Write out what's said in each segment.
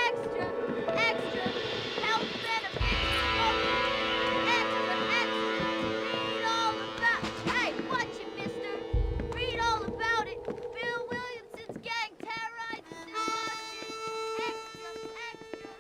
Extra! Extra! Health benefits! Extra! Extra! Read all about... Hey, watch it, mister! Read all about it! Bill Williamson's gang terrorizes this market! Extra! Extra!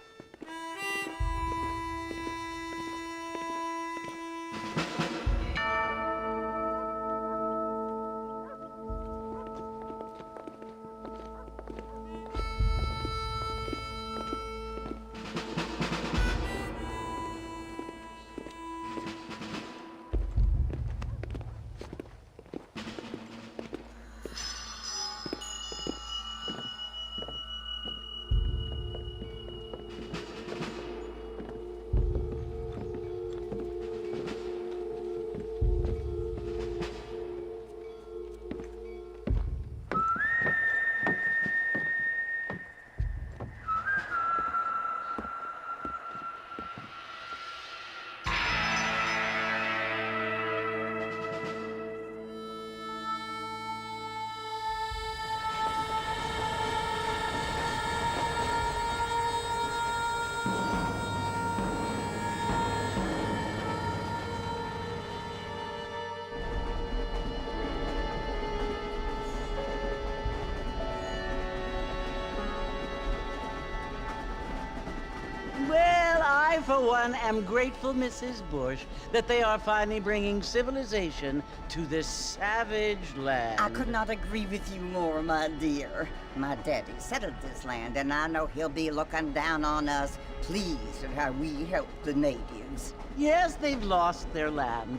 Well, I, for one, am grateful, Mrs. Bush, that they are finally bringing civilization to this savage land. I could not agree with you more, my dear. My daddy settled this land, and I know he'll be looking down on us, pleased at how we help the natives. Yes, they've lost their land,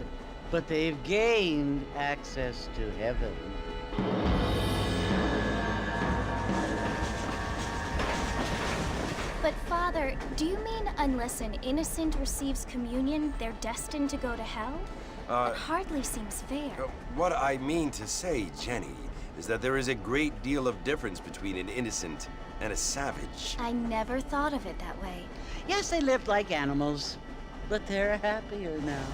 but they've gained access to heaven. But Father, do you mean unless an innocent receives communion, they're destined to go to hell? It hardly seems fair. What I mean to say, Jenny, is that there is a great deal of difference between an innocent and a savage. I never thought of it that way. Yes, they lived like animals, but they're happier now.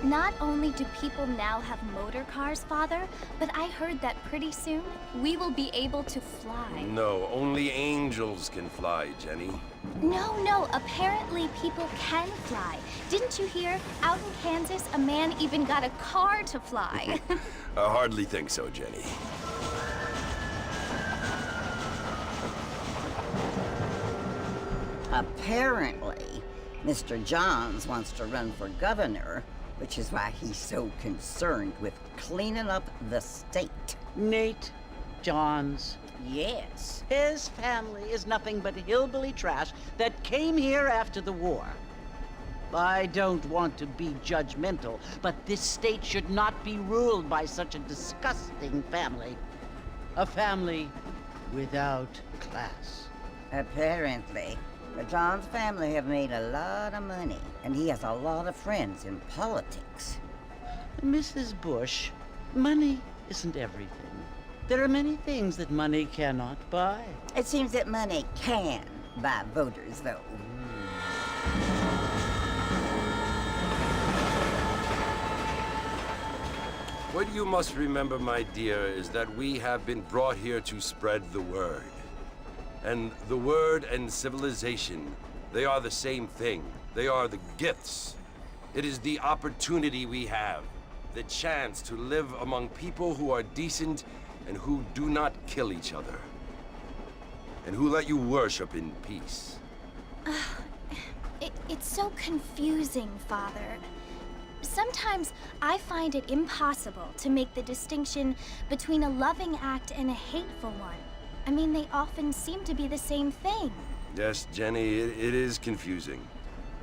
Not only do people now have motor cars, Father, but I heard that pretty soon we will be able to fly. No, only angels can fly, Jenny. No, apparently people can fly. Didn't you hear? Out in Kansas, a man even got a car to fly. I hardly think so, Jenny. Apparently, Mr. Johns wants to run for governor, which is why he's so concerned with cleaning up the state. Nate Johns. Yes. His family is nothing but hillbilly trash that came here after the war. I don't want to be judgmental, but this state should not be ruled by such a disgusting family. A family without class. Apparently. The Johns family have made a lot of money, and he has a lot of friends in politics. Mrs. Bush, money isn't everything. There are many things that money cannot buy. It seems that money can buy voters, though. What you must remember, my dear, is that we have been brought here to spread the word. And the word and civilization, they are the same thing. They are the gifts. It is the opportunity we have, the chance to live among people who are decent and who do not kill each other, and who let you worship in peace. It's so confusing, Father. Sometimes I find it impossible to make the distinction between a loving act and a hateful one. I mean, they often seem to be the same thing. Yes, Jenny, it is confusing.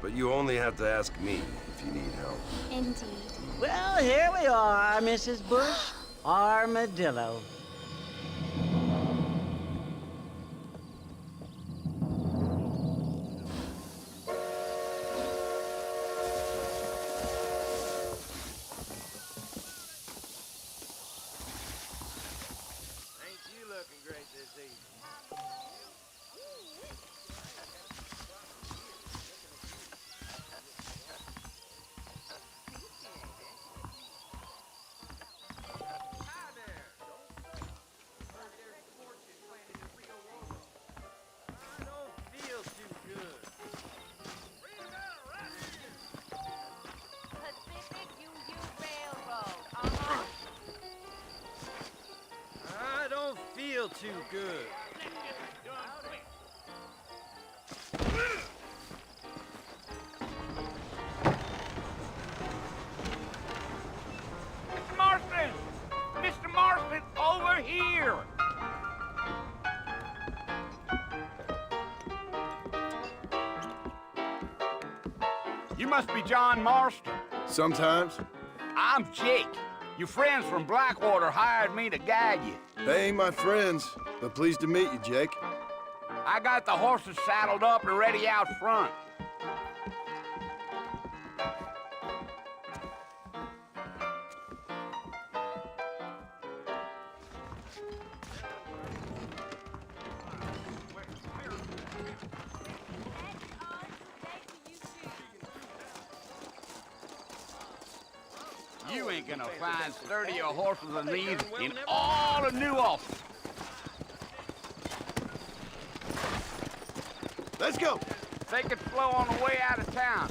But you only have to ask me if you need help. Indeed. Well, here we are, Mrs. Bush. Armadillo. Ain't you looking great this evening? Pacific Union Railroad. Uh-huh. I don't feel too good. Mr. Marston! Mr. Marston, over here! You must be John Marston. Sometimes. I'm Jake. Your friends from Blackwater hired me to guide you. They ain't my friends, but pleased to meet you, Jake. I got the horses saddled up and ready out front. You ain't gonna find sturdier horses than these in all of New Ulster. Let's go. Take it slow on the way out of town.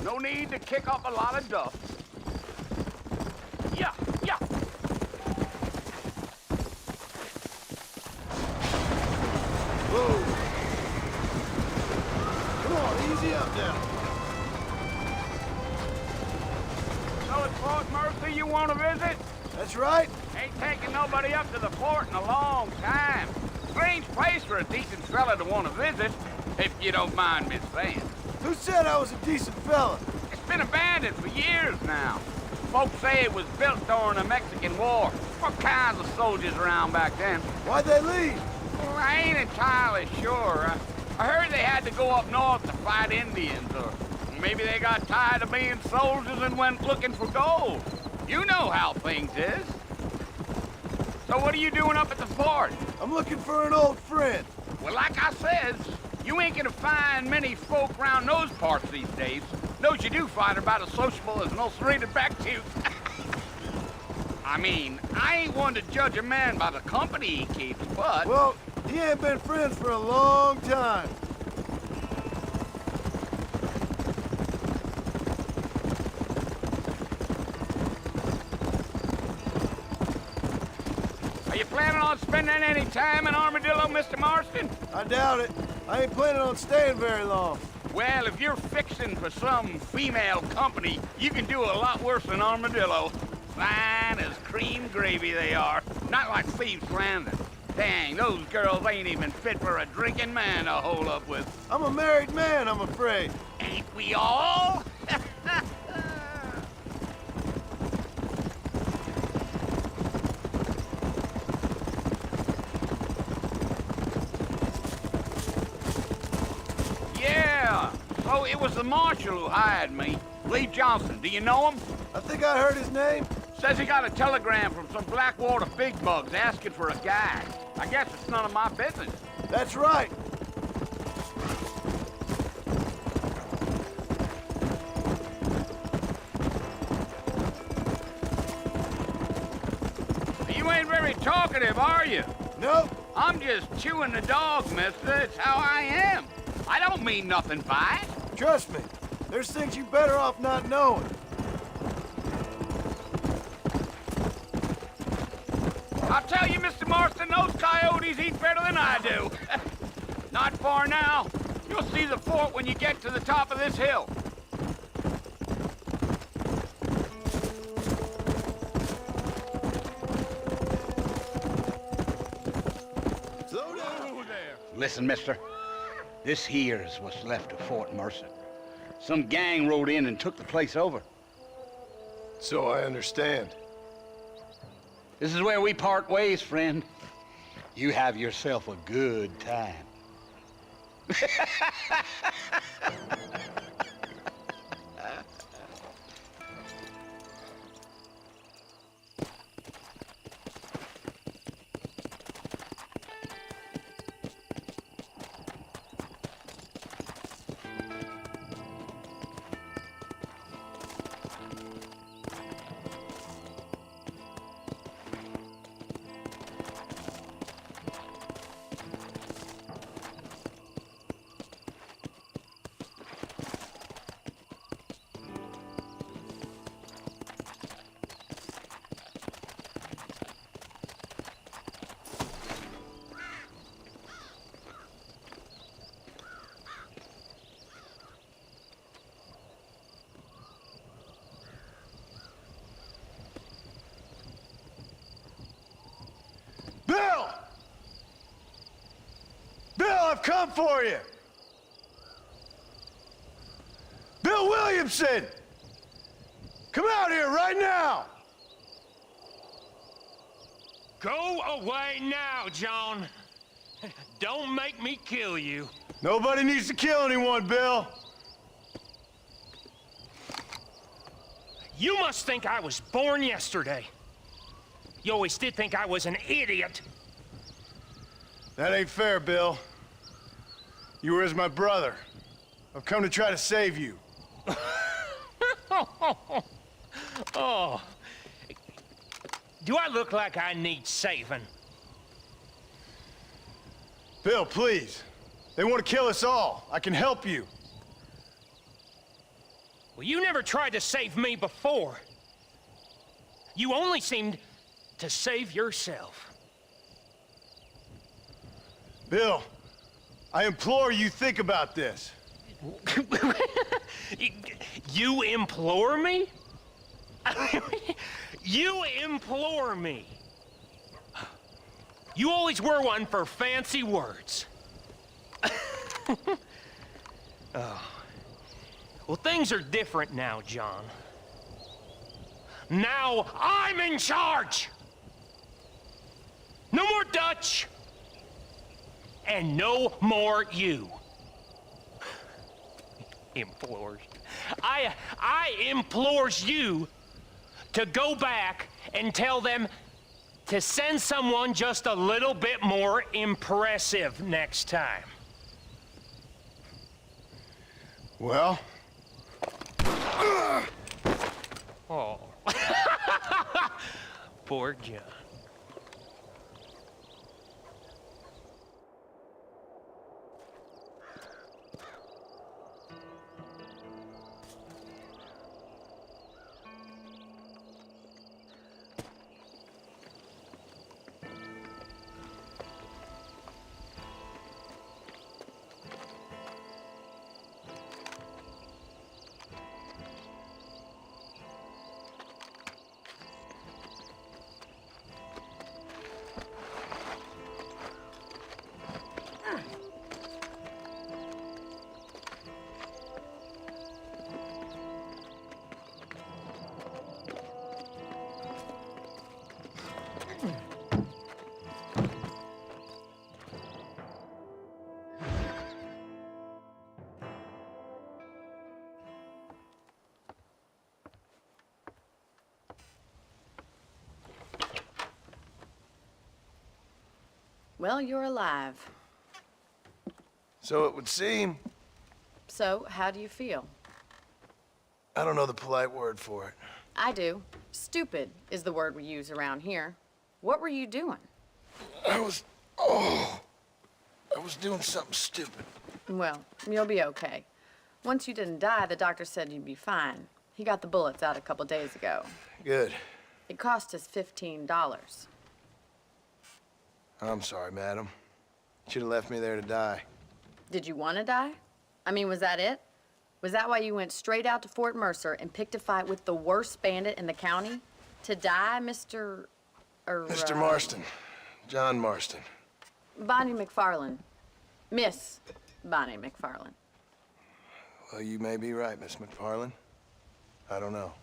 No need to kick up a lot of dust. Yeah, yeah. Whoa. Come on, easy up now. So it's Fort Mercy you want to visit? That's right. Ain't taking nobody up to the fort in a long time. Strange place for a decent fella to want to visit, if you don't mind me saying. Who said I was a decent fella? It's been abandoned for years now. Folks say it was built during the Mexican War. What kinds of soldiers around back then? Why'd they leave? Well, I ain't entirely sure. I heard they had to go up north to fight Indians, or maybe they got tired of being soldiers and went looking for gold. You know how things is. So what are you doing up at the fort? I'm looking for an old friend. Well, like I says, you ain't gonna find many folk around those parts these days. Those you do find are about as sociable as an ulcerated back tooth. I mean, I ain't one to judge a man by the company he keeps, but... Well, he ain't been friends for a long time. Are you planning on spending any time in Armadillo, Mr. Marston? I doubt it. I ain't planning on staying very long. Well, if you're fixing for some female company, you can do a lot worse than Armadillo. Fine as cream gravy they are. Not like Thieves Landing. Dang, those girls ain't even fit for a drinking man to hole up with. I'm a married man, I'm afraid. Ain't we all? Yeah, so it was the marshal who hired me. Lee Johnson, do you know him? I think I heard his name. Says he got a telegram from some Blackwater big bugs asking for a guy. I guess it's none of my business. That's right. You ain't very talkative, are you? Nope. I'm just chewing the dog, mister. It's how I am. I don't mean nothing by it. Trust me. There's things you better off not knowing. I'll tell you, Mr. Marston, those coyotes eat better than I do. Not far now. You'll see the fort when you get to the top of this hill. Slow down. Listen, mister. This here is what's left of Fort Mercer. Some gang rode in and took the place over. So I understand. This is where we part ways, friend. You have yourself a good time. Bill! Bill, I've come for you! Bill Williamson! Come out here right now! Go away now, John. Don't make me kill you. Nobody needs to kill anyone, Bill. You must think I was born yesterday. You always did think I was an idiot. That ain't fair, Bill. You were as my brother. I've come to try to save you. Oh. Do I look like I need saving? Bill, please. They want to kill us all. I can help you. Well, you never tried to save me before. You only seemed to save yourself. Bill, I implore you think about this. You implore me? You implore me. You always were one for fancy words. Oh. Well, things are different now, John. Now I'm in charge! No more Dutch! And no more you. Implores. I implores you to go back and tell them to send someone just a little bit more impressive next time. Well? Oh. Poor John. Well, you're alive. So it would seem. So, how do you feel? I don't know the polite word for it. I do. Stupid is the word we use around here. What were you doing? I was doing something stupid. Well, you'll be okay. Once you didn't die, the doctor said you'd be fine. He got the bullets out a couple days ago. Good. It cost us $15. I'm sorry, madam. Should have left me there to die. Did you want to die? I mean, was that it? Was that why you went straight out to Fort Mercer and picked a fight with the worst bandit in the county? To die, Mr. Mr. Marston. John Marston. Bonnie McFarland. Miss Bonnie McFarland. Well, you may be right, Miss McFarland. I don't know.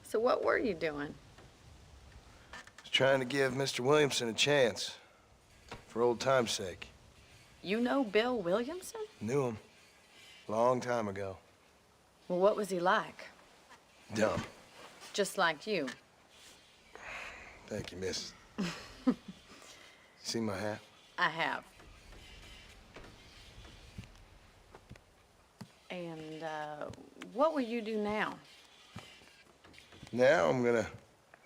So what were you doing? Was trying to give Mr. Williamson a chance. For old time's sake. You know Bill Williamson? Knew him. Long time ago. Well, what was he like? Dumb. Just like you. Thank you, miss. See my hat? I have. And, what will you do now? Now I'm gonna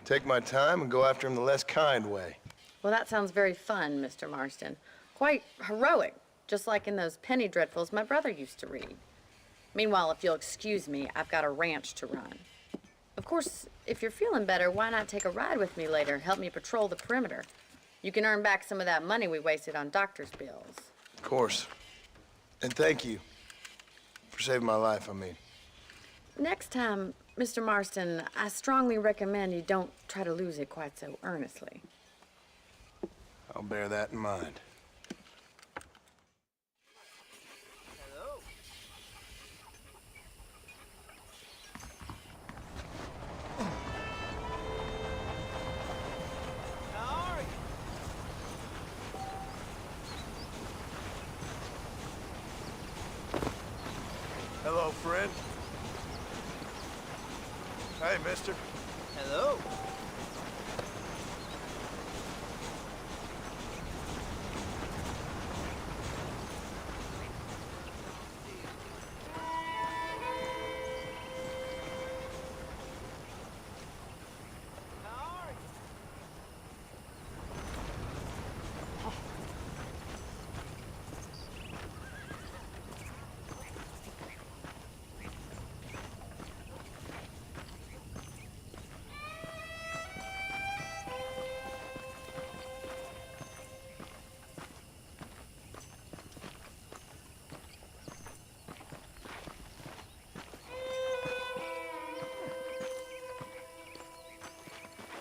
take my time and go after him the less kind way. Well, that sounds very fun, Mr. Marston. Quite heroic, just like in those penny dreadfuls my brother used to read. Meanwhile, if you'll excuse me, I've got a ranch to run. Of course, if you're feeling better, why not take a ride with me later? Help me patrol the perimeter. You can earn back some of that money we wasted on doctor's bills. Of course. And thank you for saving my life, I mean. Next time, Mr. Marston, I strongly recommend you don't try to lose it quite so earnestly. I'll bear that in mind. Hello, friend. Hey, mister. Hello.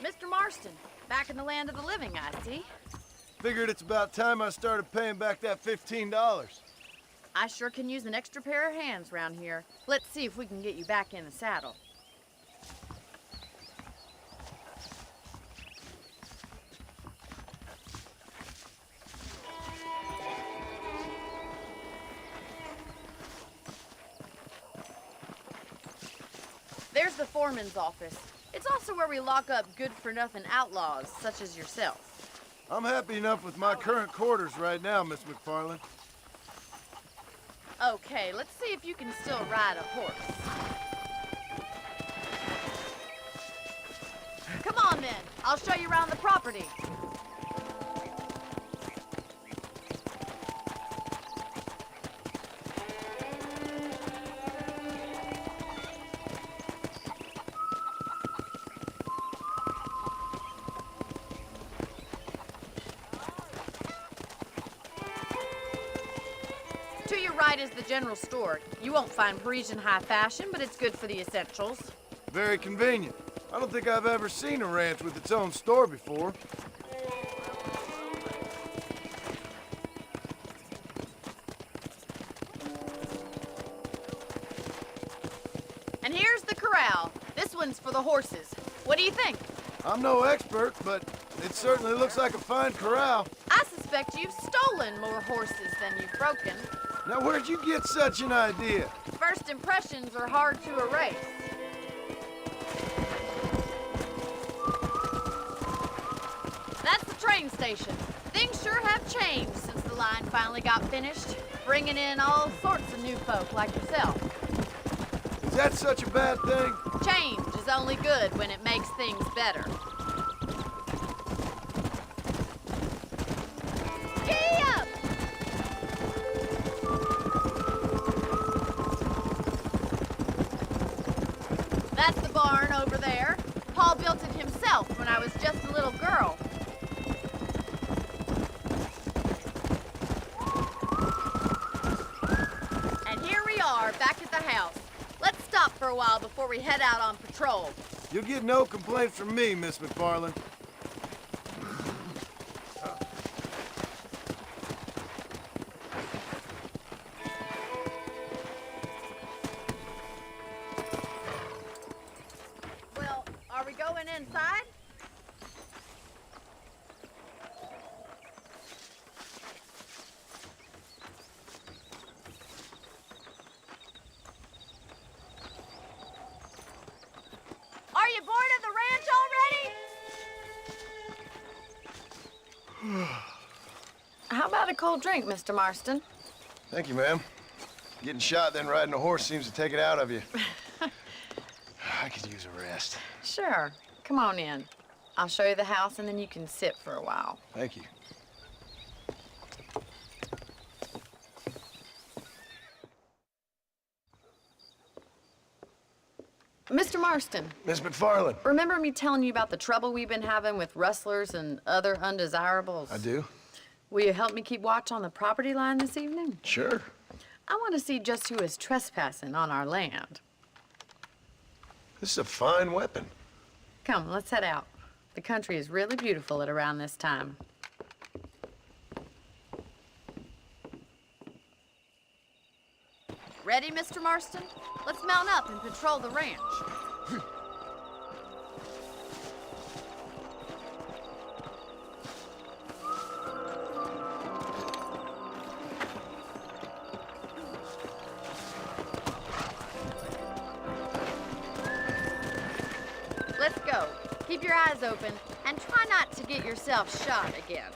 Mr. Marston, back in the land of the living, I see. Figured it's about time I started paying back that $15. I sure can use an extra pair of hands round here. Let's see if we can get you back in the saddle. There's the foreman's office. It's also where we lock up good-for-nothing outlaws, such as yourself. I'm happy enough with my current quarters right now, Miss McFarland. Okay, let's see if you can still ride a horse. Come on, then. I'll show you around the property. To your right is the general store. You won't find Parisian high fashion, but it's good for the essentials. Very convenient. I don't think I've ever seen a ranch with its own store before. And here's the corral. This one's for the horses. What do you think? I'm no expert, but it certainly looks like a fine corral. I suspect you've stolen more horses than you've broken. Now, where'd you get such an idea? First impressions are hard to erase. That's the train station. Things sure have changed since the line finally got finished, bringing in all sorts of new folk like yourself. Is that such a bad thing? Change is only good when it makes things better. Giddy up! That's the barn over there. Paul built it himself when I was just a little girl. And here we are, back at the house. Let's stop for a while before we head out on patrol. You'll get no complaints from me, Miss McFarland. Well, are we going inside? Are you bored of the ranch already? How about a cold drink, Mr. Marston? Thank you, ma'am. Getting shot, then riding a horse seems to take it out of you. I could use a rest. Sure. Come on in. I'll show you the house, and then you can sit for a while. Thank you. Mr. Marston, Miss McFarland. remember me telling you about the trouble we've been having with rustlers and other undesirables? I do? Will you help me keep watch on the property line this evening? Sure. I want to see just who is trespassing on our land. This is a fine weapon. Come, let's head out. The country is really beautiful at around this time. Ready, Mr. Marston? Let's mount up and patrol the ranch. Let's go. Keep your eyes open and try not to get yourself shot again.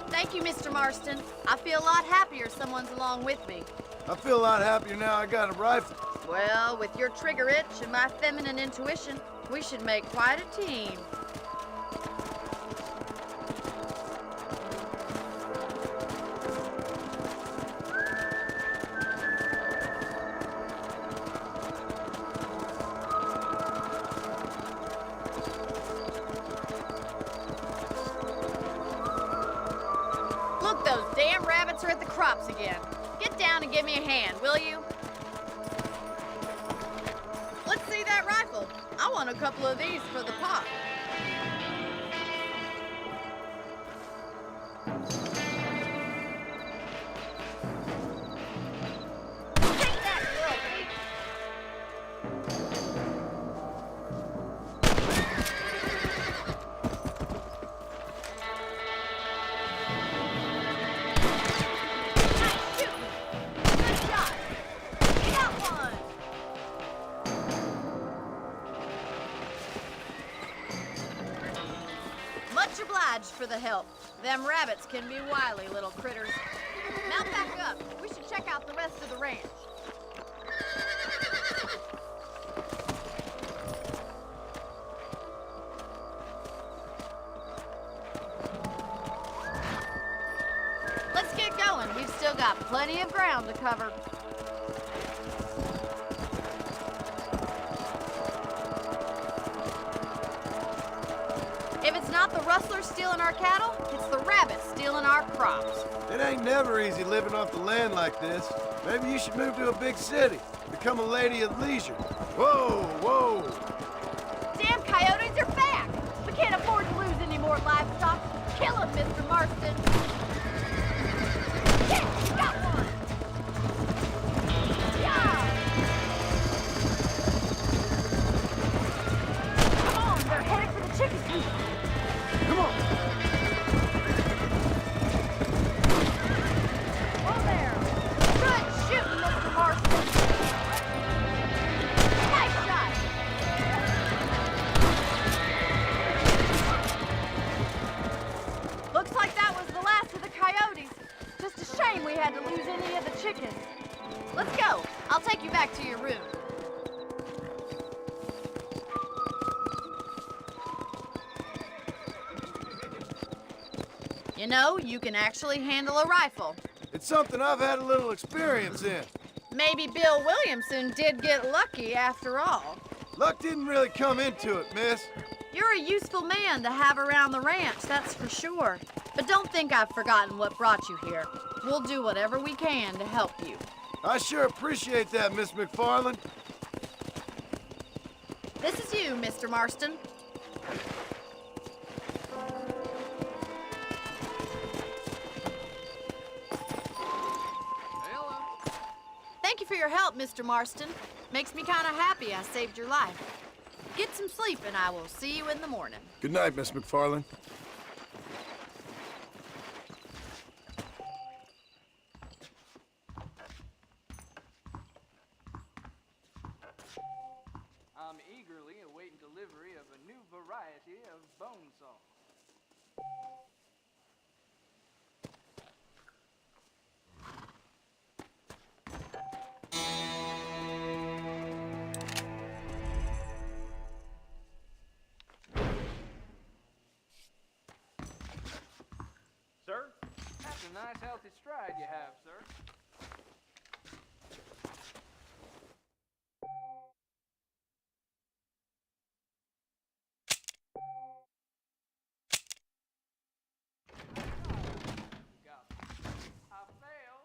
Thank you, Mr. Marston. I feel a lot happier someone's along with me. I feel a lot happier now I got a rifle. Well, with your trigger itch and my feminine intuition, we should make quite a team. Look, those damn rabbits are at the crops again. Get down and give me a hand, will you? Let's see that rifle. I want a couple of these for the pot. Take that, girl, thief. Nice shooting. Good shot. You got one. Much obliged for the help. Them rabbits can be wily little critters. Mount back up. We should check out the rest of the ranch. Let's get going. We've still got plenty of ground to cover. If it's not the rustlers stealing our cattle, it's the rabbits stealing our crops. It ain't never easy living off the land like this. Maybe you should move to a big city. Become a lady of leisure. Whoa, whoa. Damn coyotes are back! We can't afford to lose any more livestock. Kill them, Mr. Marston. Yeah, got one! Yeah! Come on, they're headed for the chicken coop. Come on. Oh, there. Good shooting, Mr. Marston. Nice shot. American. Let's go. I'll take you back to your room. You know, you can actually handle a rifle. It's something I've had a little experience in. Maybe Bill Williamson did get lucky after all. Luck didn't really come into it, miss. You're a useful man to have around the ranch, that's for sure. But don't think I've forgotten what brought you here. We'll do whatever we can to help you. I sure appreciate that, Miss McFarland. This is you, Mr. Marston. Thank you for your help, Mr. Marston. Makes me kind of happy I saved your life. Get some sleep and I will see you in the morning. Good night, Miss McFarland. I'm eagerly awaiting delivery of a new variety of bone saw. Sir, that's a nice healthy stride you have, sir. I fail.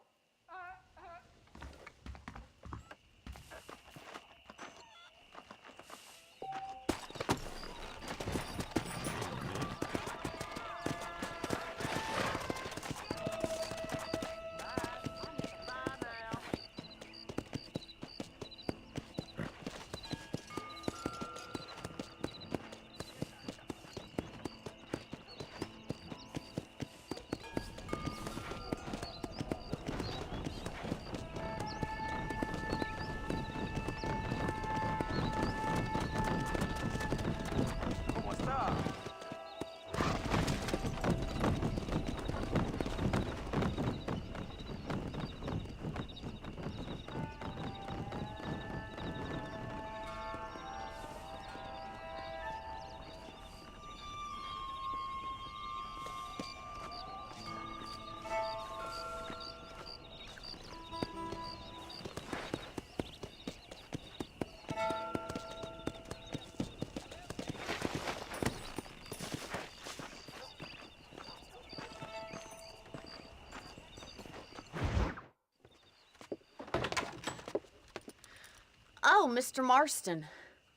Oh, Mr. Marston.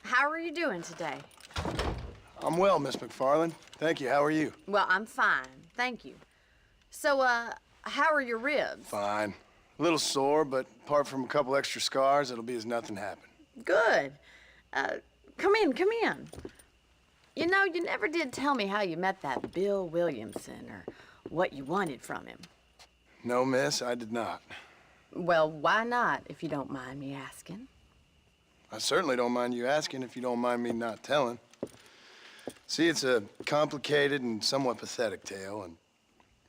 How are you doing today? I'm well, Miss McFarland. Thank you. How are you? Well, I'm fine. Thank you. So, how are your ribs? Fine. A little sore, but apart from a couple extra scars, it'll be as nothing happened. Good. Come in, come in. You know, you never did tell me how you met that Bill Williamson or what you wanted from him. No, miss, I did not. Well, why not, if you don't mind me asking? I certainly don't mind you asking if you don't mind me not telling. See, it's a complicated and somewhat pathetic tale, and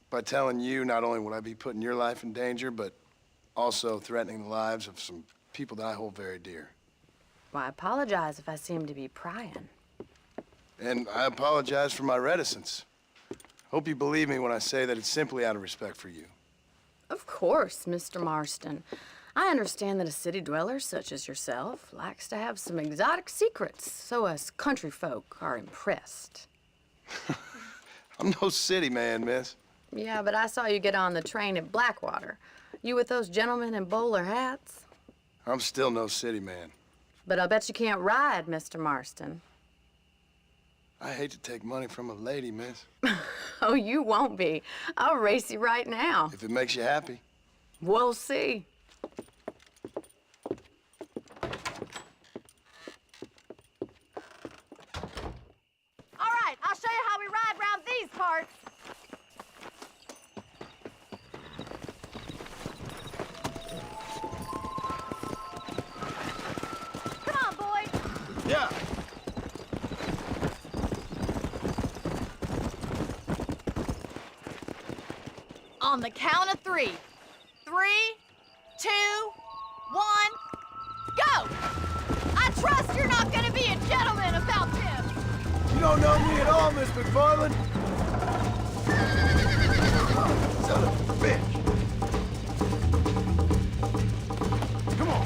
by telling you, not only would I be putting your life in danger, but also threatening the lives of some people that I hold very dear. Well, I apologize if I seem to be prying. And I apologize for my reticence. Hope you believe me when I say that it's simply out of respect for you. Of course, Mr. Marston. I understand that a city dweller such as yourself likes to have some exotic secrets, so us country folk are impressed. I'm no city man, miss. Yeah, but I saw you get on the train at Blackwater. You with those gentlemen in bowler hats? I'm still no city man. But I'll bet you can't ride, Mr. Marston. I hate to take money from a lady, miss. Oh, you won't be. I'll race you right now. If it makes you happy. We'll see. All right, I'll show you how we ride round these parts. Come on, boys. Yeah. On the count of 3. 3, 2, 1, go! I trust you're not gonna be a gentleman about this. You don't know me at all, Miss McFarland. Son of a bitch. Come on.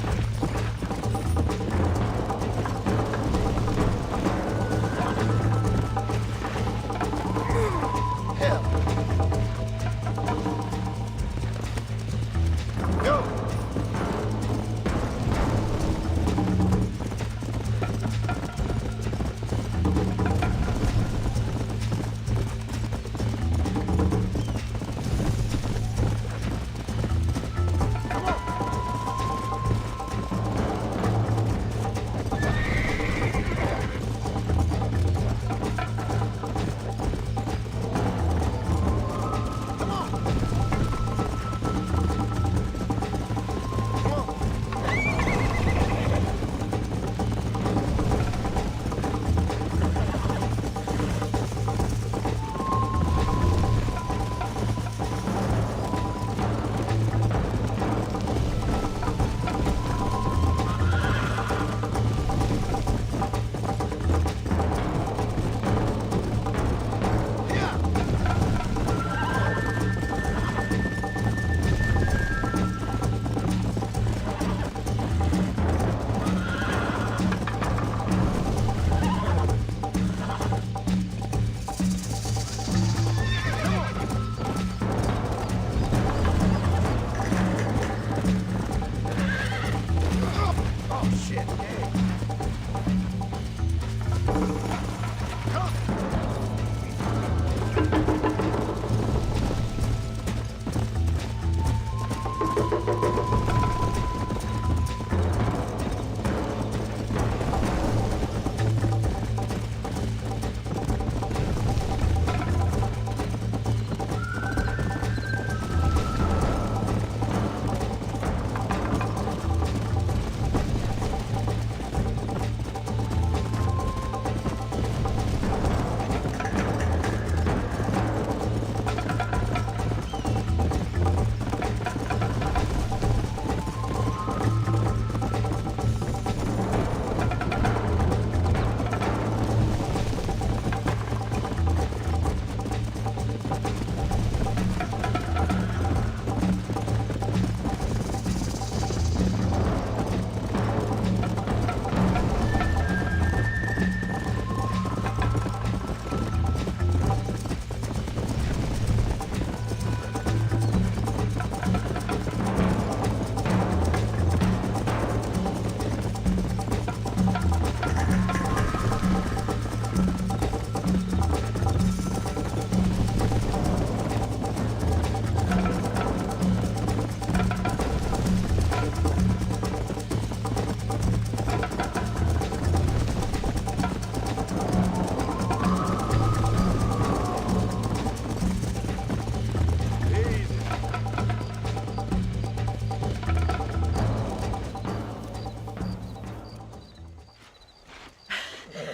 Hell. Go.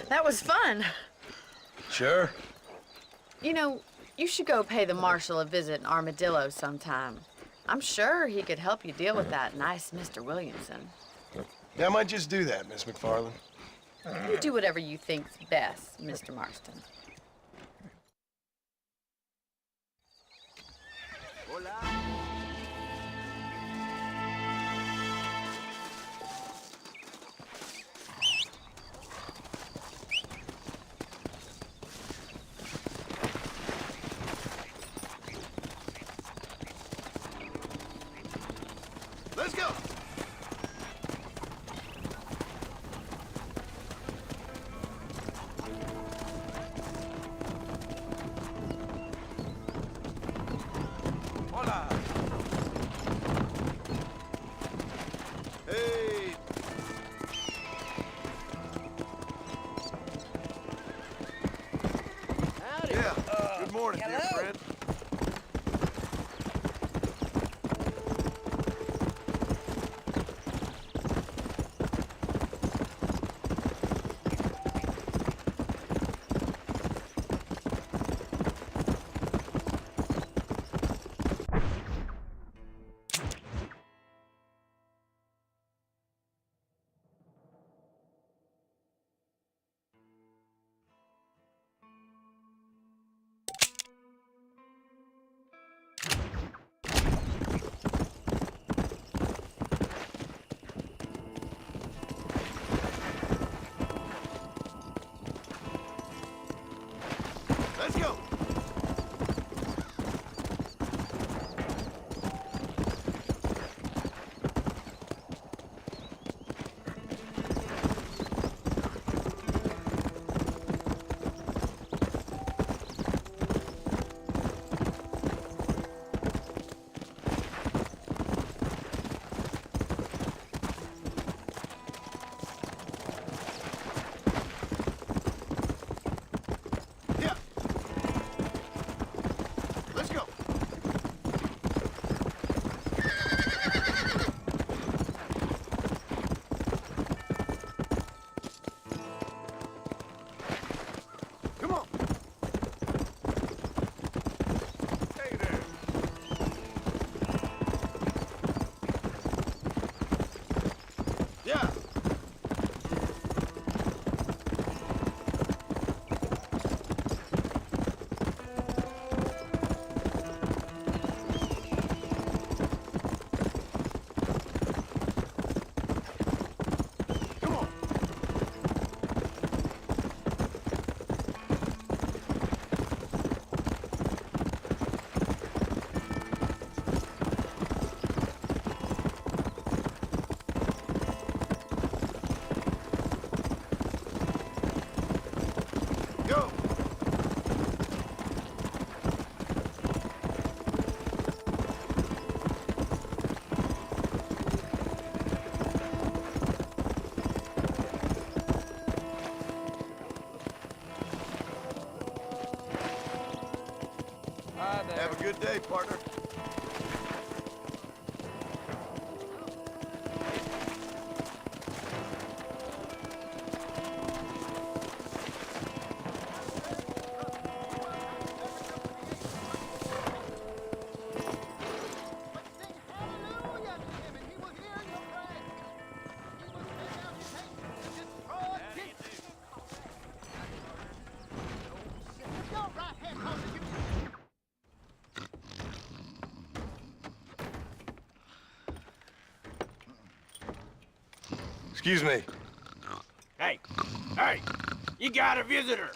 That was fun. Sure. You know, you should go pay the marshal a visit in Armadillo sometime. I'm sure he could help you deal with that nice Mr. Williamson. Yeah, I might just do that, Miss McFarland. You do whatever you think's best, Mr. Marston. Let's go. Hola. Hey. Howdy. Yeah. Good morning, dear friend. day, partner. Excuse me. Hey, hey, you got a visitor.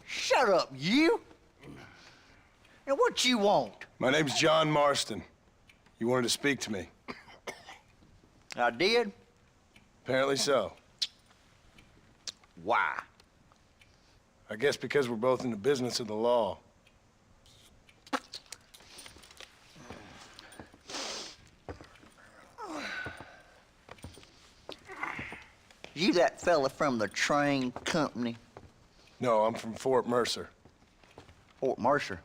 Shut up, you! And what you want? My name's John Marston. You wanted to speak to me. I did? Apparently so. Why? I guess because we're both in the business of the law. You that fella from the train company? No, I'm from Fort Mercer. Fort Mercer?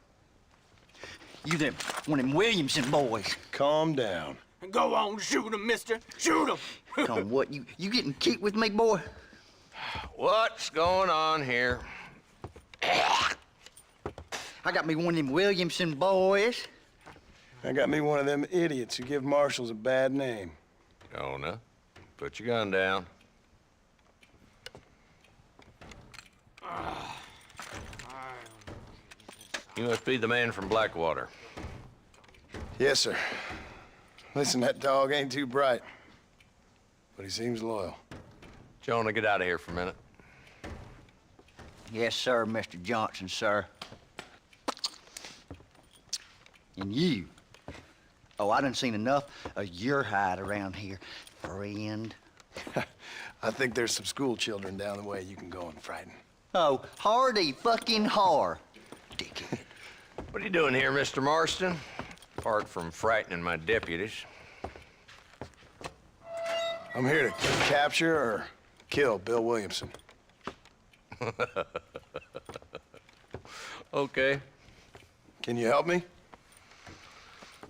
You them, one of them Williamson boys. Calm down. Go on, shoot him, mister. Shoot him. Come on, what, you getting kicked with me, boy? What's going on here? I got me one of them Williamson boys. I got me one of them idiots who give marshals a bad name. Jonah, put your gun down. You must be the man from Blackwater. Yes, sir. Listen, that dog ain't too bright, but he seems loyal. Jonah, get out of here for a minute. Yes, sir, Mr. Johnson, sir. And you. Oh, I done seen enough of your hide around here, friend. I think there's some school children down the way you can go and frighten. Oh, hardy fucking har. Dickhead. What are you doing here, Mr. Marston? Apart from frightening my deputies. I'm here to capture or kill Bill Williamson. Okay. Can you help me?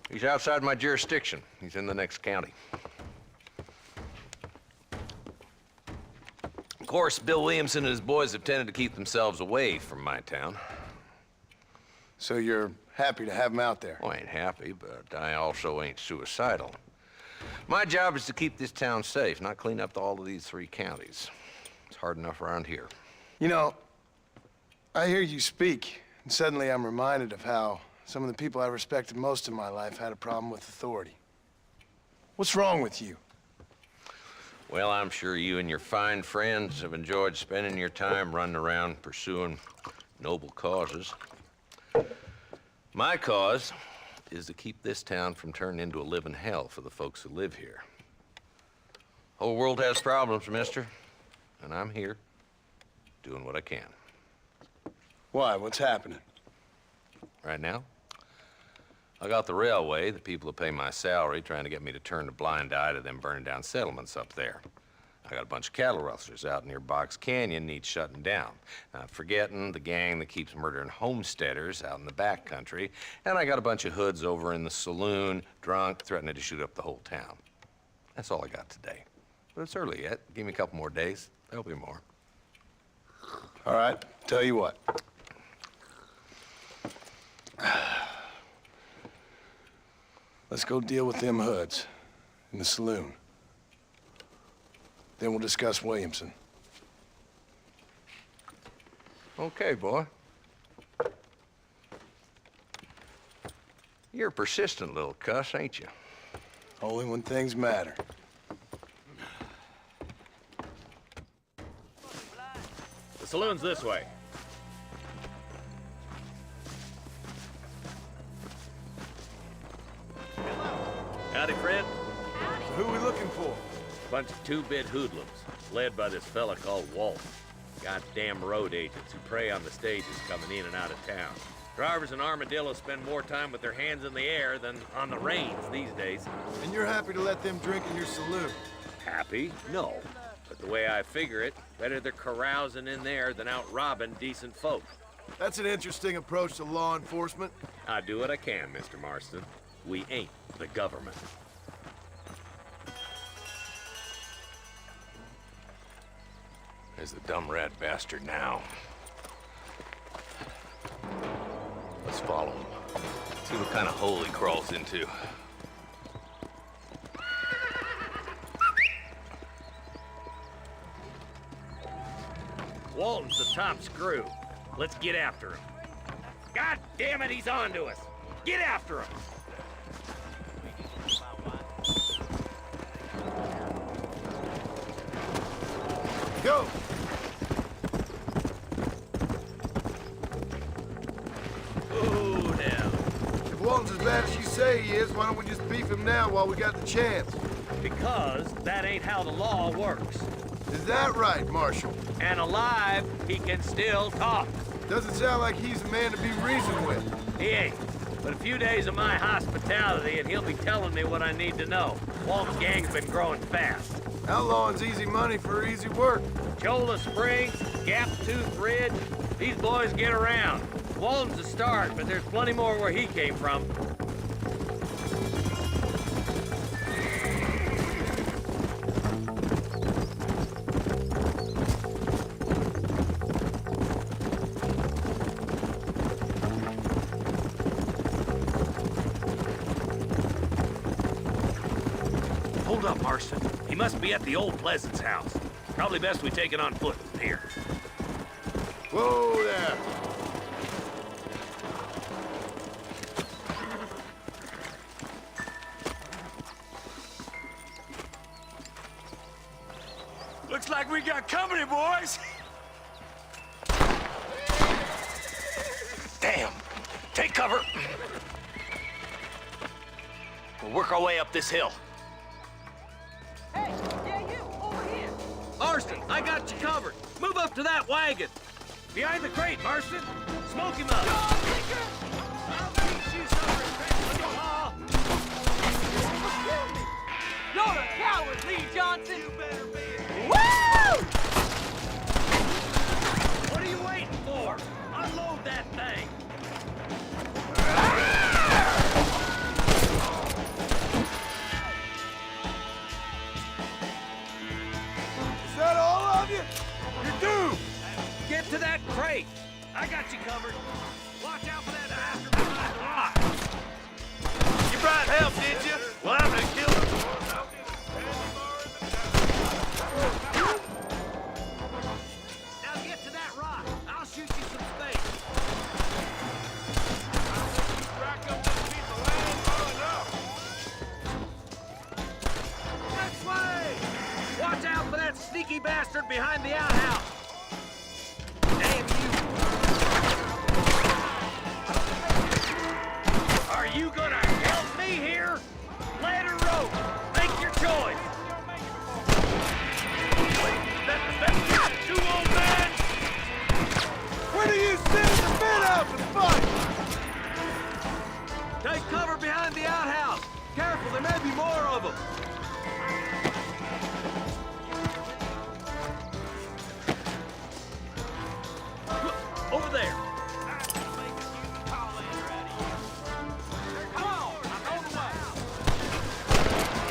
He's outside my jurisdiction. He's in the next county. Of course, Bill Williamson and his boys have tended to keep themselves away from my town. So you're happy to have him out there? Well, I ain't happy, but I also ain't suicidal. My job is to keep this town safe, not clean up all of these 3 counties. It's hard enough around here. You know, I hear you speak, and suddenly I'm reminded of how some of the people I respected most in my life had a problem with authority. What's wrong with you? Well, I'm sure you and your fine friends have enjoyed spending your time running around pursuing noble causes. My cause is to keep this town from turning into a living hell for the folks who live here. Whole world has problems, mister, and I'm here doing what I can. Why? What's happening? Right now, I got the railway, the people who pay my salary, trying to get me to turn a blind eye to them burning down settlements up there. I got a bunch of cattle rustlers out near Box Canyon needs shutting down. Not forgetting the gang that keeps murdering homesteaders out in the back country. And I got a bunch of hoods over in the saloon, drunk, threatening to shoot up the whole town. That's all I got today. But it's early yet. Give me a couple more days. There'll be more. All right, tell you what. Let's go deal with them hoods in the saloon. Then we'll discuss Williamson. Okay, boy. You're a persistent little cuss, ain't you? Only when things matter. The saloon's this way. Howdy, Fred. So who are we looking for? Bunch of 2-bit hoodlums, led by this fella called Walt. Goddamn road agents who prey on the stages coming in and out of town. Drivers in Armadillo spend more time with their hands in the air than on the reins these days. And you're happy to let them drink in your saloon? Happy? No. But The way I figure it, better they're carousing in there than out robbing decent folk. That's an interesting approach to law enforcement. I do what I can, Mr. Marston. We ain't the government. There's the dumb rat bastard now. Let's follow him. See what kind of hole he crawls into. Walton's the top screw. Let's get after him. God damn it, he's on to us. Get after him. Go! Ooh, now. If Walton's as bad as you say he is, why don't we just beef him now while we got the chance? Because that ain't how the law works. Is that right, Marshal? And alive, he can still talk. Doesn't sound like he's a man to be reasoned with. He ain't. But a few days of my hospitality and he'll be telling me what I need to know. Walton's gang's been growing fast. Outlawing's easy money for easy work. Cholla Springs, Gap Tooth Ridge, these boys get around. Walton's a start, but there's plenty more where he came from. Hold up, Marston. He must be at the old Pleasance house. Probably best we take it on foot from here. Whoa there! Looks like we got company, boys. Damn. Take cover. We'll work our way up this hill. Hey, yeah, you, over here. Marston, I got you covered. Move up to that wagon. Behind the crate, Marston. Smoke him up. I'll teach you some respect for the law. You're a coward, Lee Johnson. You better be. Woo! What are you waiting for? Unload that thing. Is that all of you? You're doomed! Get to that crate. I got you covered. Watch out for that bastard behind the rock. You brought help, did you? Well, I'm gonna kill him. Now get to that rock. I'll shoot you some space. This way! Watch out for that sneaky bastard behind the outhouse. Damn you! Are you gonna help me here? Land or rope? Make your choice. That's two old men. When are you sending the men out to fight? Take cover behind the outhouse. Careful, there may be more of them. Over there. Come on, I'm on the way.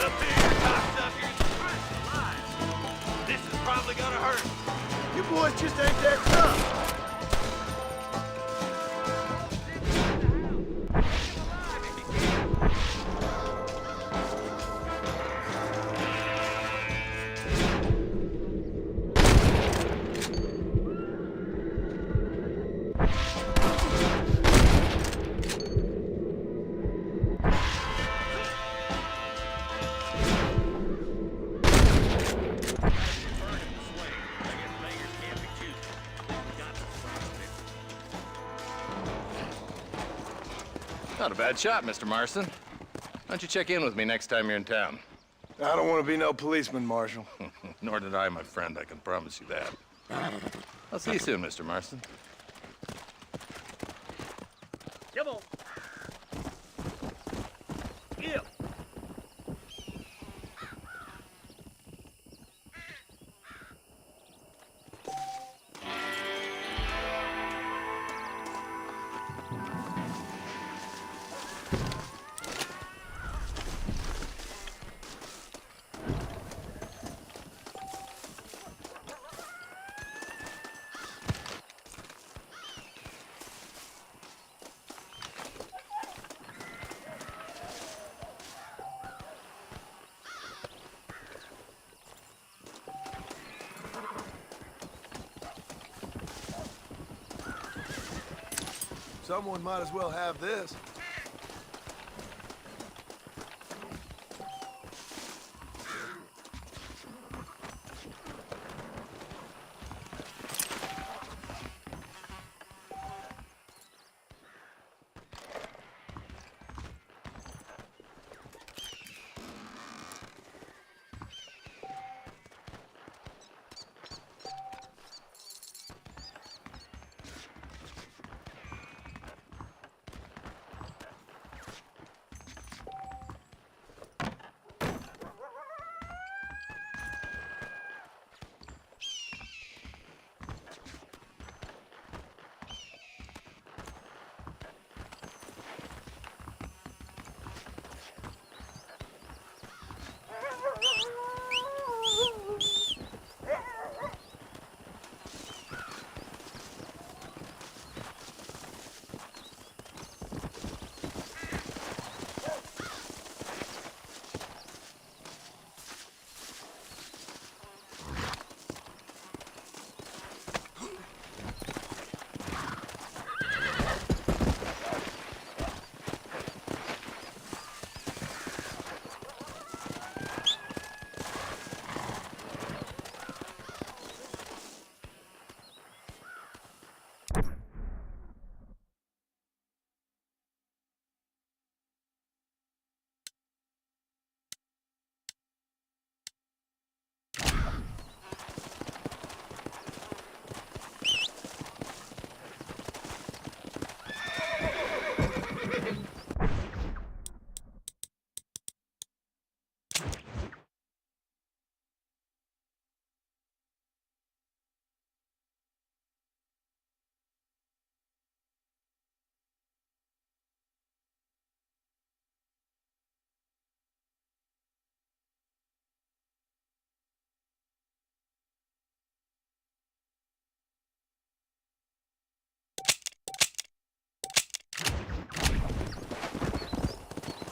Up here, cocksuckers. This is probably gonna hurt. You boys just ain't that tough. Not a bad shot, Mr. Marston. Why don't you check in with me next time you're in town? I don't want to be no policeman, Marshal. Nor did I, my friend. I can promise you that. I'll see you soon, Mr. Marston. Come on. Give. Someone might as well have this.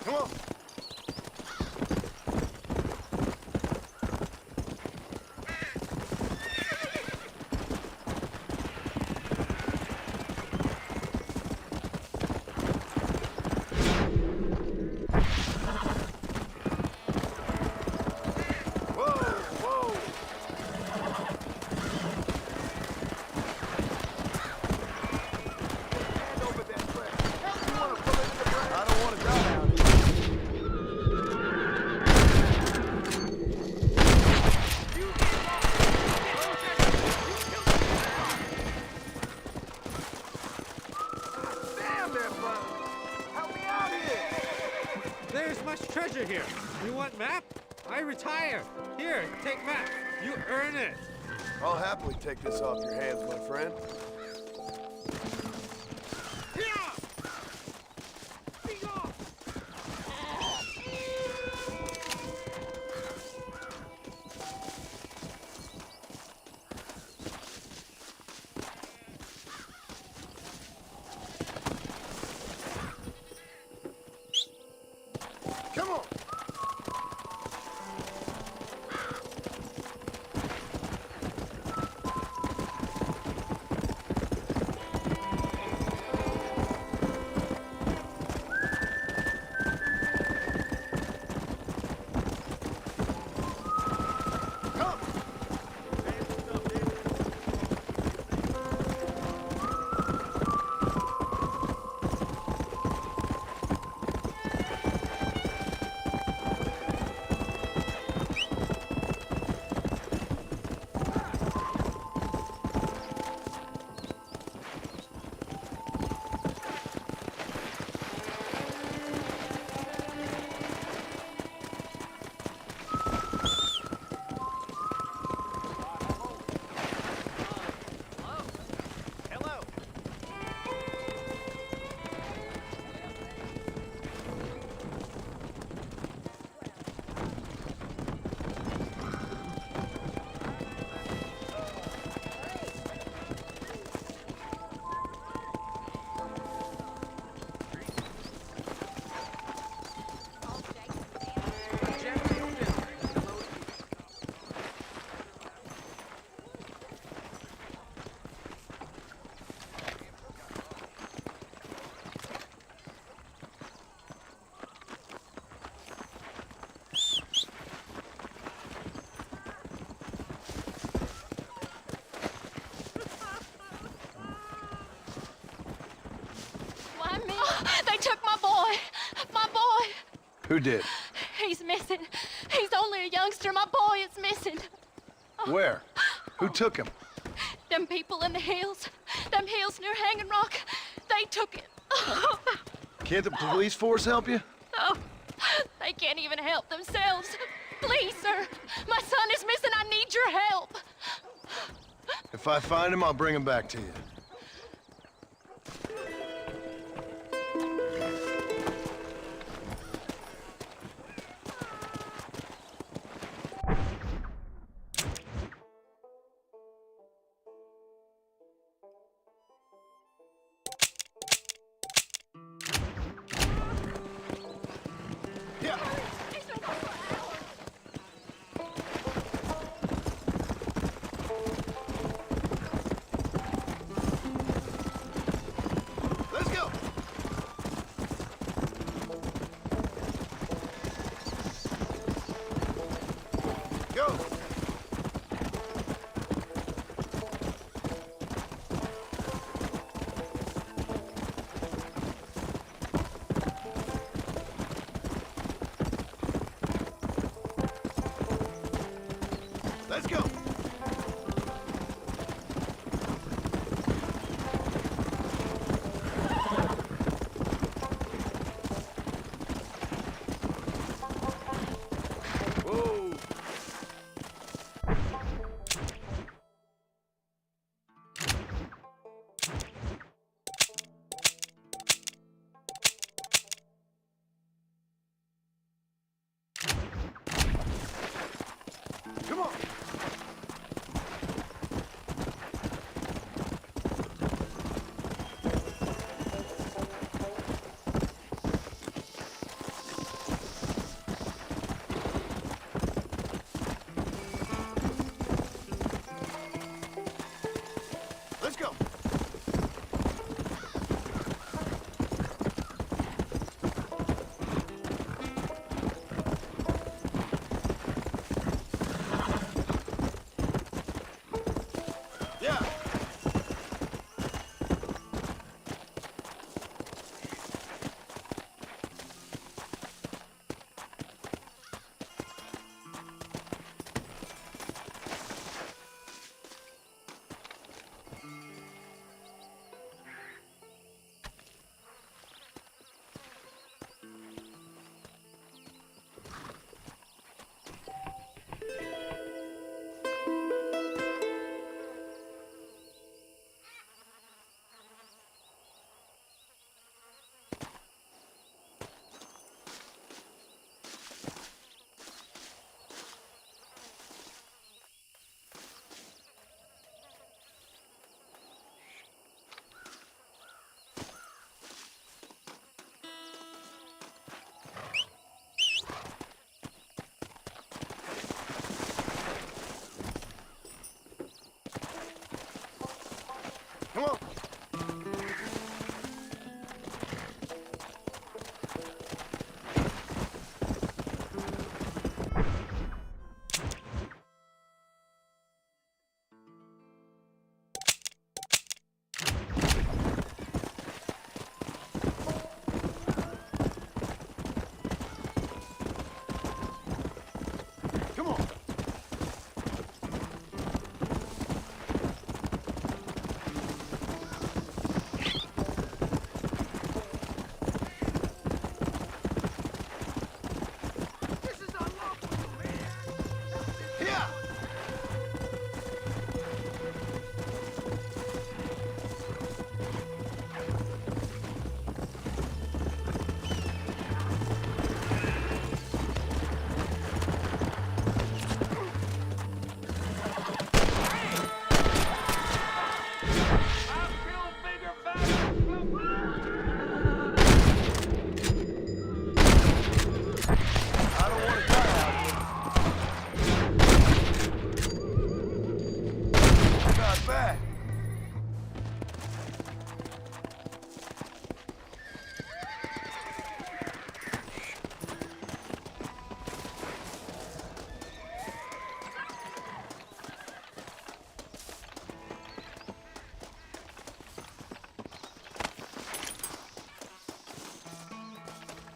Come on. There's much treasure here. You want map? I retire. Here, take map. You earn it. I'll happily take this off your hands, my friend. Come on! Who did? He's missing. He's only a youngster. My boy is missing. Where? Who took him? Them people in the hills. Them hills near Hanging Rock. They took it. Can't the police force help you? Oh, they can't even help themselves. Please, sir. My son is missing. I need your help. If I find him, I'll bring him back to you. Let's go! Whoa! Come on! Let's go. Yeah. Come on. Come on.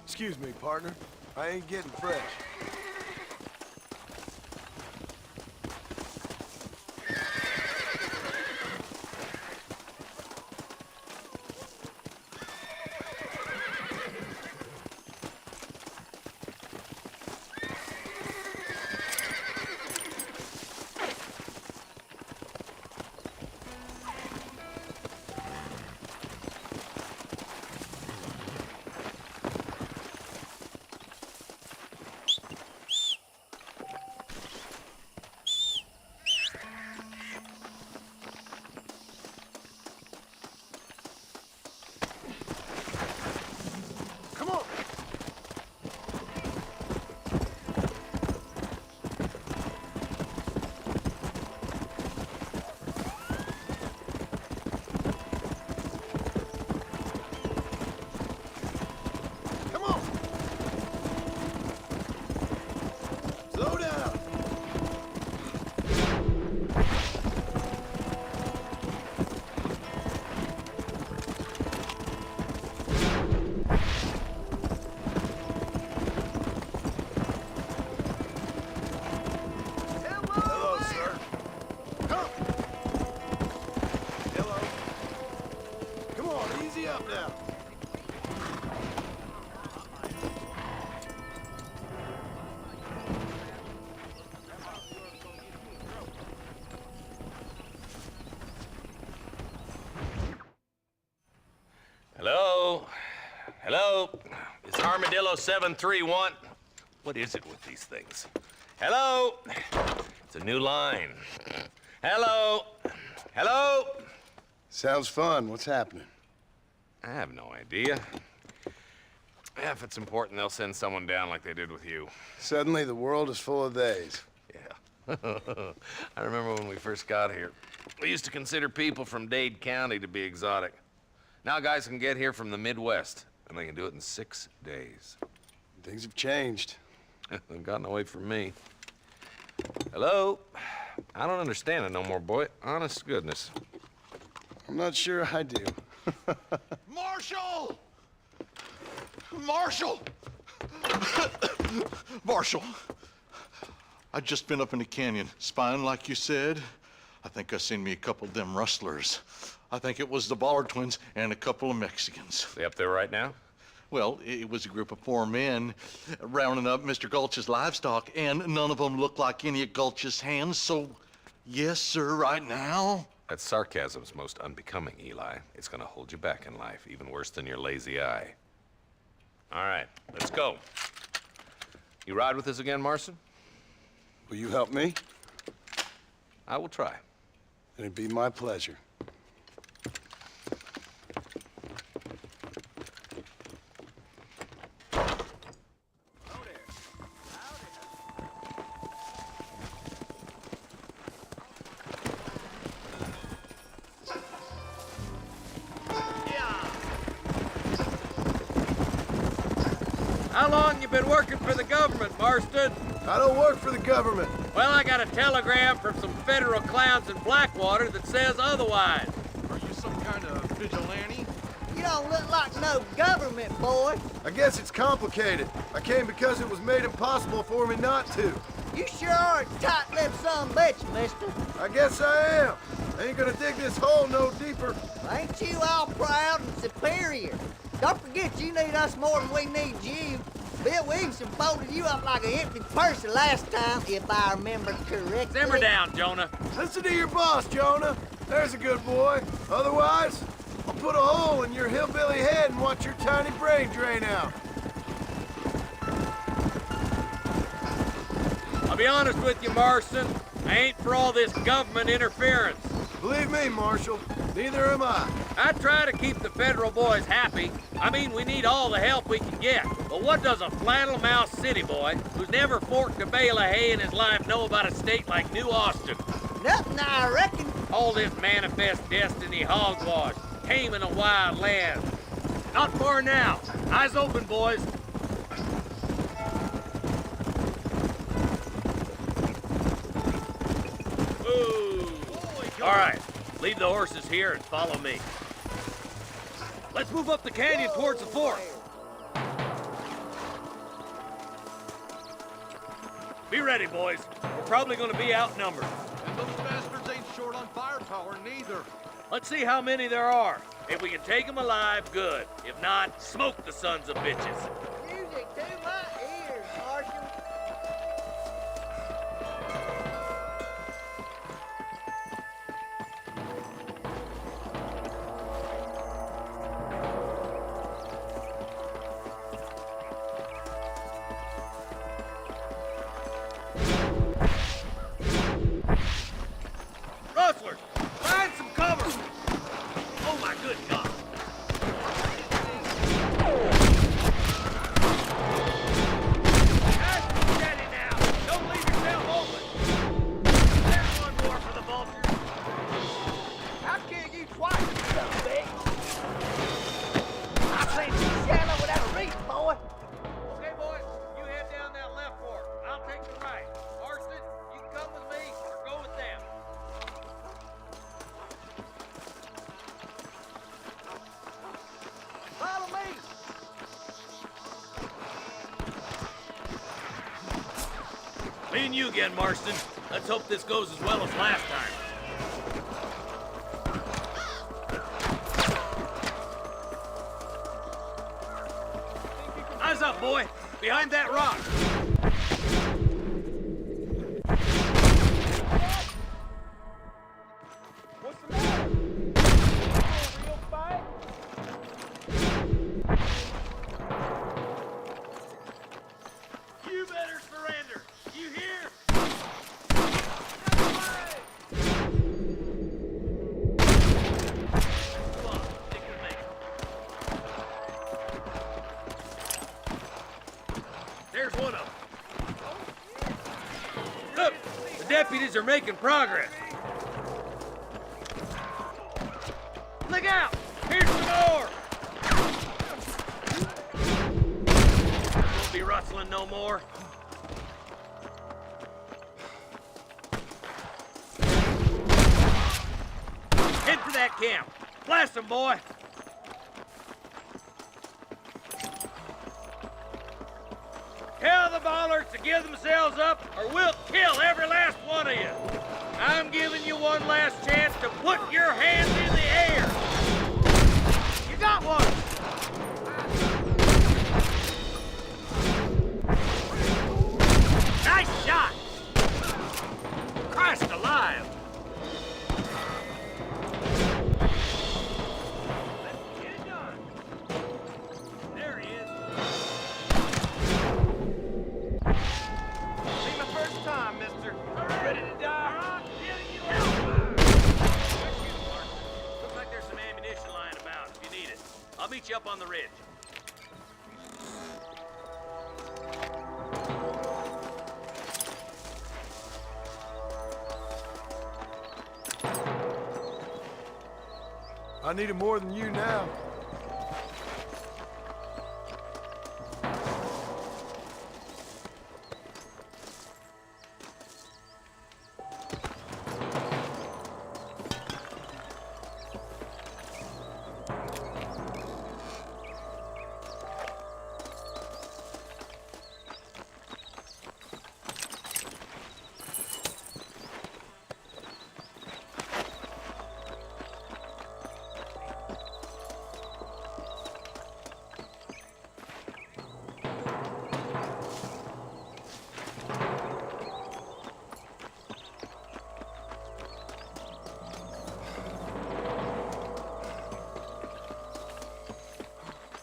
Excuse me, partner. I ain't getting fresh. Hello? Hello? It's Armadillo 731. What is it with these things? Hello? It's a new line. Hello? Hello? Sounds fun. What's happening? I have no idea. Yeah, if it's important, they'll send someone down like they did with you. Suddenly, the world is full of theys. Yeah. I remember when we first got here. We used to consider people from Dade County to be exotic. Now guys can get here from the Midwest, and they can do it in 6 days. Things have changed. They've gotten away from me. Hello? I don't understand it no more, boy. Honest to goodness. I'm not sure I do. Marshal! Marshal! Marshal! I just been up in the canyon, spying like you said. I think I seen me a couple of them rustlers. I think it was the Ballard twins and a couple of Mexicans. They up there right now? Well, it was a group of 4 men rounding up Mr. Gulch's livestock, and none of them looked like any of Gulch's hands, so yes, sir, right now. That sarcasm's most unbecoming, Eli. It's gonna hold you back in life, even worse than your lazy eye. All right, let's go. You ride with us again, Marston? Will you help me? I will try. It'd be my pleasure. How long you been working for the government, Marston? I don't work for the government. Well, I got a telegram from some federal clowns in Blackwater that says otherwise. Are you some kind of vigilante? You don't look like no government boy. I guess it's complicated. I came because it was made impossible for me not to. You sure are a tight-lipped son of a bitch, mister. I guess I am. I ain't gonna dig this hole no deeper. Ain't you all proud and superior? Don't forget you need us more than we need you. Bill Williamson folded you up like an empty purse last time, if I remember correctly. Simmer down, Jonah. Listen to your boss, Jonah. There's a good boy. Otherwise, I'll put a hole in your hillbilly head and watch your tiny brain drain out. I'll be honest with you, Marston. I ain't for all this government interference. Believe me, Marshal, neither am I. I try to keep the federal boys happy. I mean, we need all the help we can get. But what does a flannel-mouthed city boy who's never forked a bale of hay in his life know about a state like New Austin? Nothing, I reckon. All this manifest destiny hogwash, taming a wild land. Not far now. Eyes open, boys. Ooh. All right, leave the horses here and follow me. Let's move up the canyon towards the fort. Be ready, boys. We're probably gonna be outnumbered. And those bastards ain't short on firepower, neither. Let's see how many there are. If we can take them alive, good. If not, smoke the sons of bitches. Music to my ears, Marshal. Rustlers, find some cover! Oh my good God! Steady now! Don't leave yourself open! There's one more for the vultures! I'll kill you twice, you son of a bitch. I seen you shallow without a reason, boy. Okay, boys, you head down that left fork. I'll take the right. Marston, you can come with me or go with them. Follow me. Me and you again, Marston. Let's hope this goes as well as last time. Eyes up, boy. Behind that rock. What's the matter? Real fight? You better surrender. You hear? Come on, stick with me. There's one of them. Look, the deputies are making progress. Look out! Here's some more! Won't be rustling no more. Head for that camp. Blast them, boy! Tell the ballers to give themselves up, or we'll kill every last one of you. I'm giving you one last chance to put your hands in the air. You got one. Nice shot. Christ alive. Let's get it done. There he is. Ain't my first time, mister. Ready to die? Looks like there's some ammunition lying about if you need it. I'll meet you up on the ridge. I need it more than you now.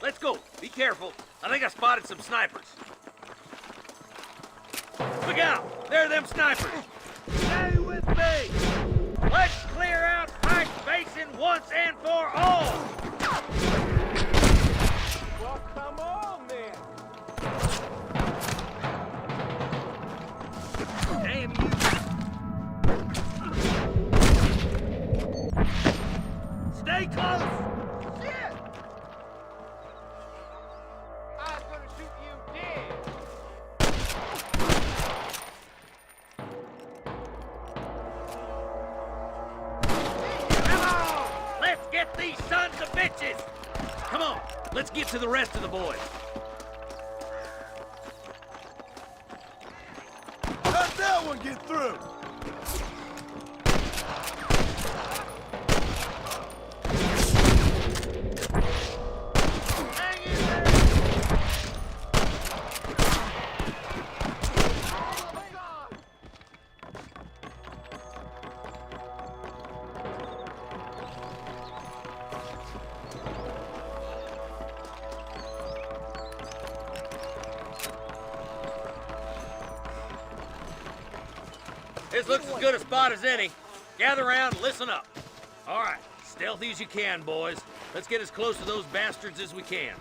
Let's go. Be careful. I think I spotted some snipers. Look out! There are them snipers. Stay with me. Let's clear out Pike Basin once and for all. Well, come on, then. Damn you. Stay close. Shit! I was gonna shoot you dead. Come on! Let's get these sons of bitches! Come on, let's get to the rest of the boys. one get through. This looks as good a spot as any. Gather around and listen up. All right, stealthy as you can, boys. Let's get as close to those bastards as we can.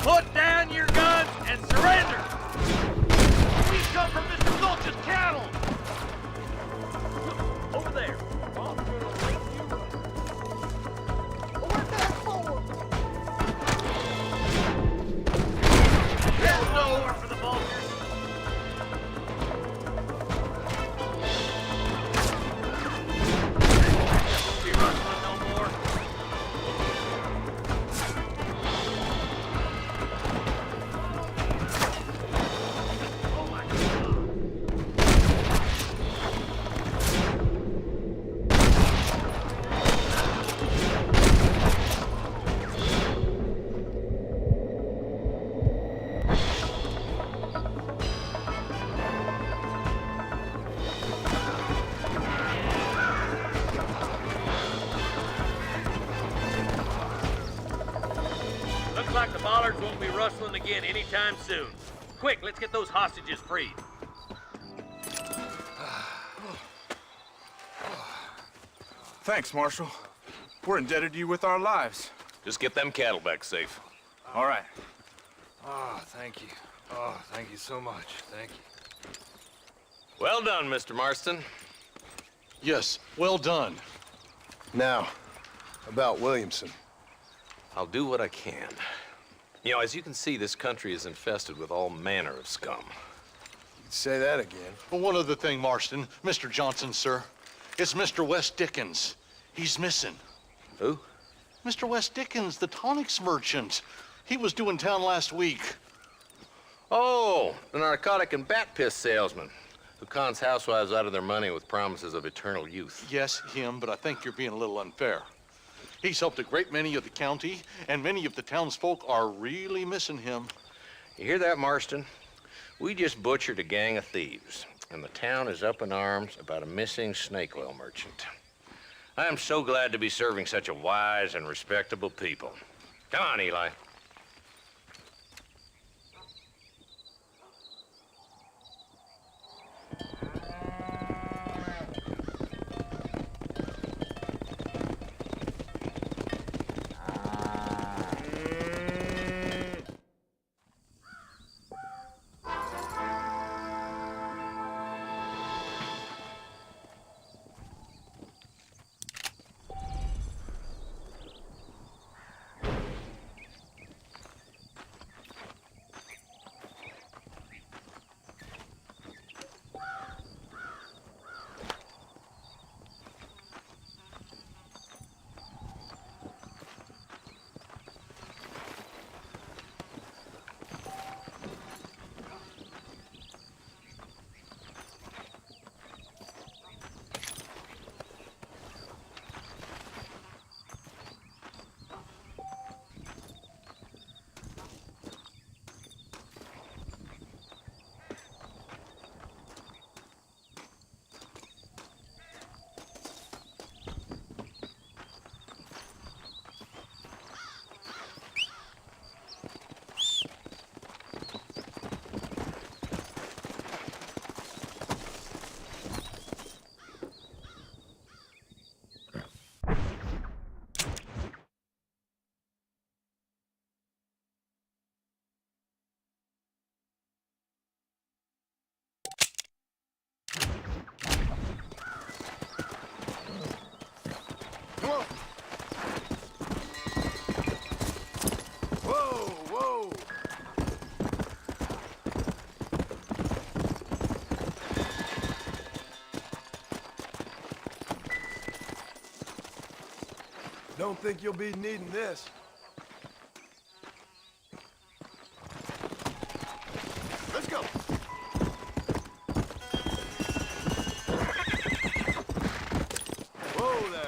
Put down your guns and surrender! We come from Mr. Gulch's cattle! Over there. There's nowhere for the vultures. Won't be rustling no more. Looks like the bollards won't be rustling again anytime soon. Quick, let's get those hostages freed. Thanks, Marshal. We're indebted to you with our lives. Just get them cattle back safe. All right. Oh, thank you. Oh, thank you so much. Thank you. Well done, Mr. Marston. Yes, well done. Now, about Williamson. I'll do what I can. You know, as you can see, this country is infested with all manner of scum. Say that again. Well, one other thing, Marston. Mr. Johnson, sir. It's Mr. West Dickens. He's missing. Who? Mr. West Dickens, the tonics merchant. He was due in town last week. Oh, the narcotic and bat piss salesman who cons housewives out of their money with promises of eternal youth. Yes, him, but I think you're being a little unfair. He's helped a great many of the county, and many of the townsfolk are really missing him. You hear that, Marston? We just butchered a gang of thieves, and the town is up in arms about a missing snake oil merchant. I am so glad to be serving such a wise and respectable people. Come on, Eli. Don't think you'll be needing this. Let's go. Whoa there.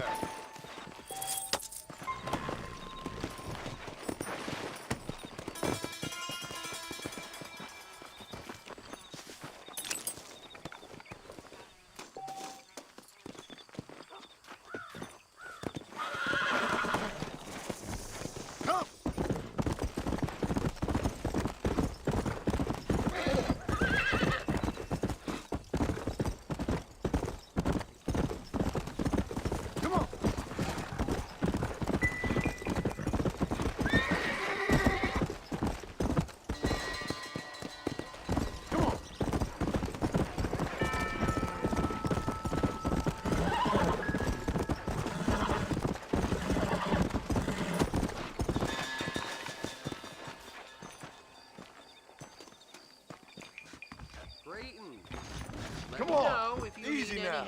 Come on. Easy now.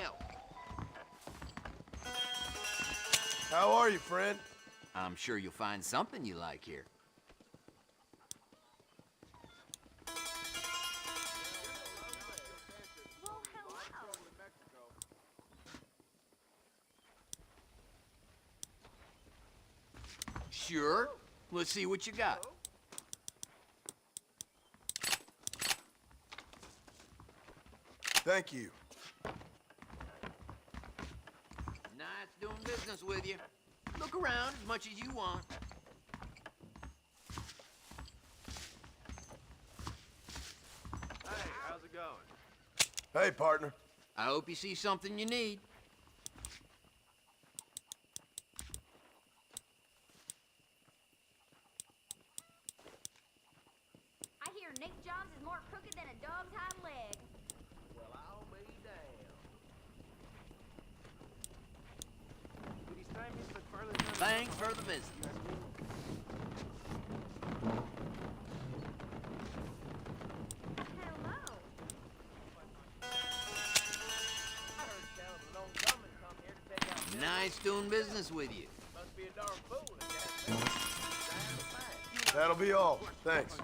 How are you, friend? I'm sure you'll find something you like here. Sure. Let's see what you got. Thank you. Nice doing business with you. Look around as much as you want. Hey, how's it going? Hey, partner. I hope you see something you need. I hear Nate Johns is more crooked than a dog's hind leg. Well, I'll be damned. Thanks for the visit. Nice doing business with you. That'll be all. Thanks.